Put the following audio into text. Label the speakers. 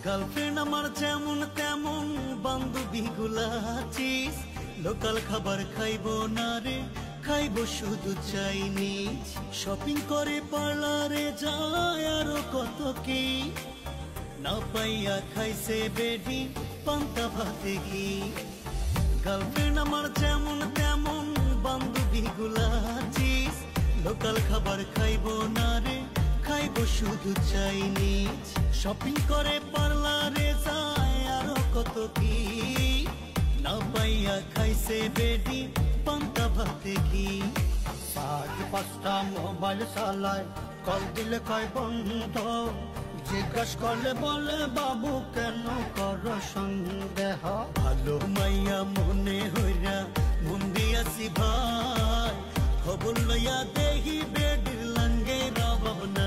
Speaker 1: girlfriend আমার যেমন তেমন বান্ধবী গুলা চিজ লোকাল খাবার খাইবো না রে খাইবো শুধু চাইনিজ শপিং করে পার্লারে যায় আরো কত কি না পাইয়া খাইছে বেডি পান্তা ভাতে ঘি গার্লফ্রেন্ড আমার যেমন তেমন বান্ধবী গুলা চিজ লোকাল খাবার খাইবো না রে খাইবো শুধু চাইনিজ শপিং করে পার্লারে যায় আরো কত কি না পাইয়া খাইছে বেডি পান্তা ভাতে ঘি
Speaker 2: সাত পাঁচটা মোবাইল চালায় কল দিলে কয় বন্ধ জিজ্ঞাস করলে বলে বাবু কেন কর সন্দেহ
Speaker 1: ভালো মাইয়া মনে হইরা মন দিয়াছি ভাই খবর লইয়া দেহি বেডির লাঙ্গে রব না